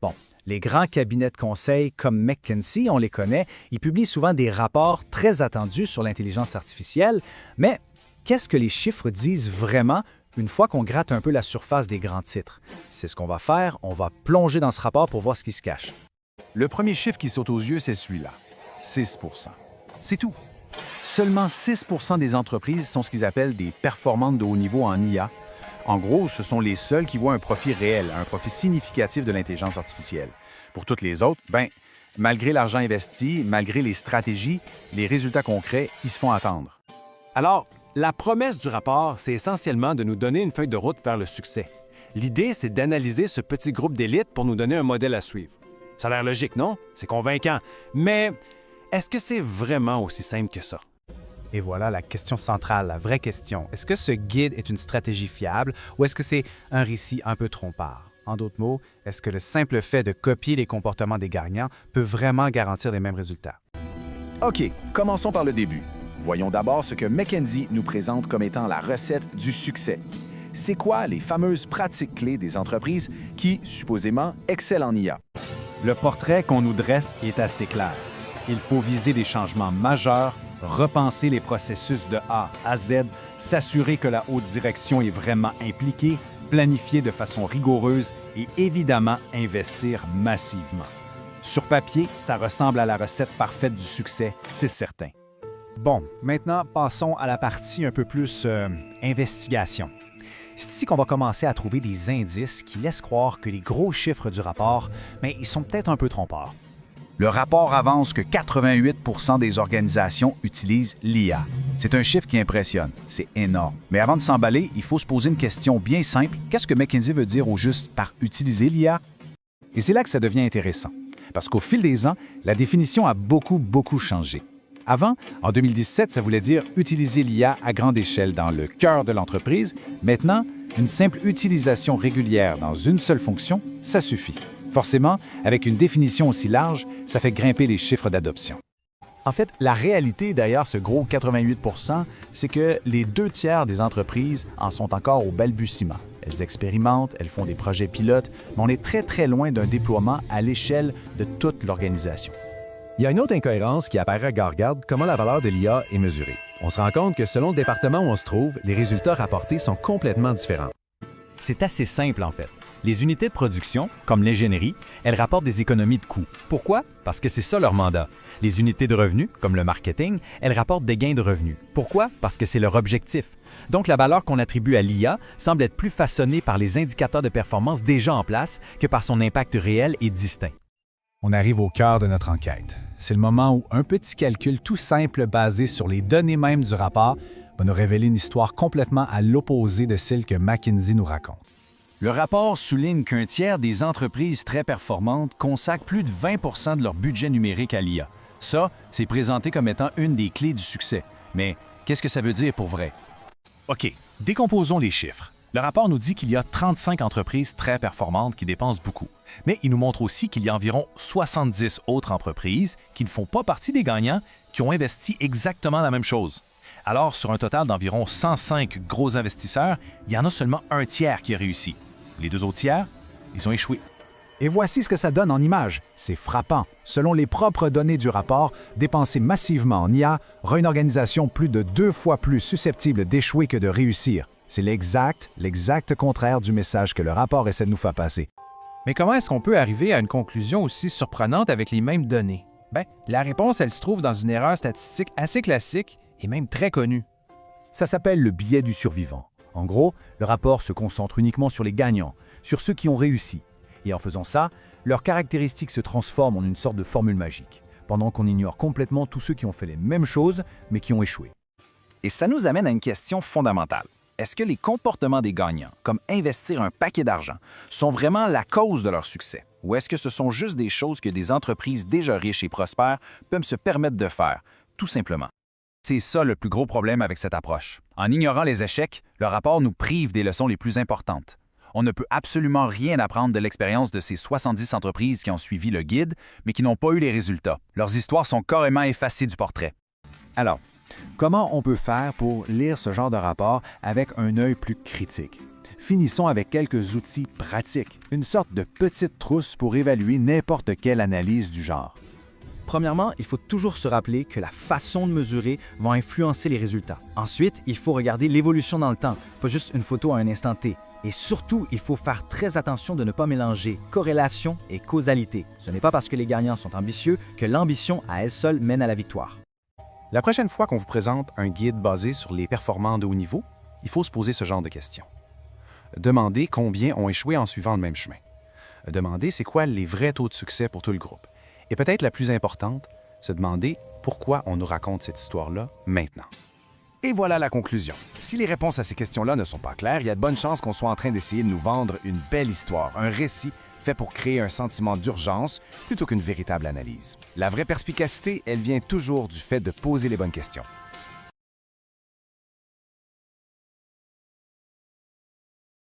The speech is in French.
Bon, les grands cabinets de conseil comme McKinsey, on les connaît, ils publient souvent des rapports très attendus sur l'intelligence artificielle, mais qu'est-ce que les chiffres disent vraiment une fois qu'on gratte un peu la surface des grands titres? C'est ce qu'on va faire, on va plonger dans ce rapport pour voir ce qui se cache. Le premier chiffre qui saute aux yeux, c'est celui-là, 6 C'est tout. Seulement 6 des entreprises sont ce qu'ils appellent des performantes de haut niveau en IA. En gros, ce sont les seuls qui voient un profit réel, un profit significatif de l'intelligence artificielle. Pour toutes les autres, malgré l'argent investi, malgré les stratégies, les résultats concrets, ils se font attendre. Alors, la promesse du rapport, c'est essentiellement de nous donner une feuille de route vers le succès. L'idée, c'est d'analyser ce petit groupe d'élite pour nous donner un modèle à suivre. Ça a l'air logique, non? C'est convaincant. Mais est-ce que c'est vraiment aussi simple que ça? Et voilà la question centrale, la vraie question. Est-ce que ce guide est une stratégie fiable ou est-ce que c'est un récit un peu trompeur? En d'autres mots, est-ce que le simple fait de copier les comportements des gagnants peut vraiment garantir les mêmes résultats? OK, commençons par le début. Voyons d'abord ce que McKinsey nous présente comme étant la recette du succès. C'est quoi les fameuses pratiques clés des entreprises qui, supposément, excellent en IA? Le portrait qu'on nous dresse est assez clair. Il faut viser des changements majeurs, repenser les processus de A à Z, s'assurer que la haute direction est vraiment impliquée, planifier de façon rigoureuse et évidemment investir massivement. Sur papier, ça ressemble à la recette parfaite du succès, c'est certain. Bon, maintenant, passons à la partie un peu plus investigation. C'est ici qu'on va commencer à trouver des indices qui laissent croire que les gros chiffres du rapport, ils sont peut-être un peu trompeurs. Le rapport avance que 88 des organisations utilisent l'IA. C'est un chiffre qui impressionne. C'est énorme. Mais avant de s'emballer, il faut se poser une question bien simple. Qu'est-ce que McKinsey veut dire au juste par utiliser l'IA? Et c'est là que ça devient intéressant. Parce qu'au fil des ans, la définition a beaucoup changé. Avant, en 2017, ça voulait dire utiliser l'IA à grande échelle dans le cœur de l'entreprise. Maintenant, une simple utilisation régulière dans une seule fonction, ça suffit. Forcément, avec une définition aussi large, ça fait grimper les chiffres d'adoption. En fait, la réalité derrière ce gros 88 c'est que les 2/3 des entreprises en sont encore au balbutiement. Elles expérimentent, elles font des projets pilotes, mais on est très loin d'un déploiement à l'échelle de toute l'organisation. Il y a une autre incohérence qui apparaît quand on regarde comment la valeur de l'IA est mesurée. On se rend compte que selon le département où on se trouve, les résultats rapportés sont complètement différents. C'est assez simple en fait. Les unités de production, comme l'ingénierie, elles rapportent des économies de coûts. Pourquoi? Parce que c'est ça leur mandat. Les unités de revenus, comme le marketing, elles rapportent des gains de revenus. Pourquoi? Parce que c'est leur objectif. Donc la valeur qu'on attribue à l'IA semble être plus façonnée par les indicateurs de performance déjà en place que par son impact réel et distinct. On arrive au cœur de notre enquête. C'est le moment où un petit calcul tout simple basé sur les données mêmes du rapport va nous révéler une histoire complètement à l'opposé de celle que McKinsey nous raconte. Le rapport souligne qu'un tiers des entreprises très performantes consacrent plus de 20 de leur budget numérique à l'IA. Ça, c'est présenté comme étant une des clés du succès. Mais qu'est-ce que ça veut dire pour vrai? OK, décomposons les chiffres. Le rapport nous dit qu'il y a 35 entreprises très performantes qui dépensent beaucoup. Mais il nous montre aussi qu'il y a environ 70 autres entreprises qui ne font pas partie des gagnants qui ont investi exactement la même chose. Alors, sur un total d'environ 105 gros investisseurs, il y en a seulement un tiers qui a réussi. Les 2 autres tiers, ils ont échoué. Et voici ce que ça donne en images. C'est frappant. Selon les propres données du rapport, dépenser massivement en IA rend une organisation plus de 2 fois plus susceptible d'échouer que de réussir. C'est l'exact contraire du message que le rapport essaie de nous faire passer. Mais comment est-ce qu'on peut arriver à une conclusion aussi surprenante avec les mêmes données? La réponse, elle se trouve dans une erreur statistique assez classique et même très connue. Ça s'appelle le biais du survivant. En gros, le rapport se concentre uniquement sur les gagnants, sur ceux qui ont réussi. Et en faisant ça, leurs caractéristiques se transforment en une sorte de formule magique, pendant qu'on ignore complètement tous ceux qui ont fait les mêmes choses, mais qui ont échoué. Et ça nous amène à une question fondamentale. Est-ce que les comportements des gagnants, comme investir un paquet d'argent, sont vraiment la cause de leur succès? Ou est-ce que ce sont juste des choses que des entreprises déjà riches et prospères peuvent se permettre de faire, tout simplement? C'est ça le plus gros problème avec cette approche. En ignorant les échecs, le rapport nous prive des leçons les plus importantes. On ne peut absolument rien apprendre de l'expérience de ces 70 entreprises qui ont suivi le guide, mais qui n'ont pas eu les résultats. Leurs histoires sont carrément effacées du portrait. Alors, comment on peut faire pour lire ce genre de rapport avec un œil plus critique? Finissons avec quelques outils pratiques, une sorte de petite trousse pour évaluer n'importe quelle analyse du genre. Premièrement, il faut toujours se rappeler que la façon de mesurer va influencer les résultats. Ensuite, il faut regarder l'évolution dans le temps, pas juste une photo à un instant T. Et surtout, il faut faire très attention de ne pas mélanger corrélation et causalité. Ce n'est pas parce que les gagnants sont ambitieux que l'ambition à elle seule mène à la victoire. La prochaine fois qu'on vous présente un guide basé sur les performants de haut niveau, il faut se poser ce genre de questions. Demandez combien ont échoué en suivant le même chemin. Demandez c'est quoi les vrais taux de succès pour tout le groupe. Et peut-être la plus importante, se demander pourquoi on nous raconte cette histoire-là maintenant. Et voilà la conclusion. Si les réponses à ces questions-là ne sont pas claires, il y a de bonnes chances qu'on soit en train d'essayer de nous vendre une belle histoire, un récit fait pour créer un sentiment d'urgence plutôt qu'une véritable analyse. La vraie perspicacité, elle vient toujours du fait de poser les bonnes questions.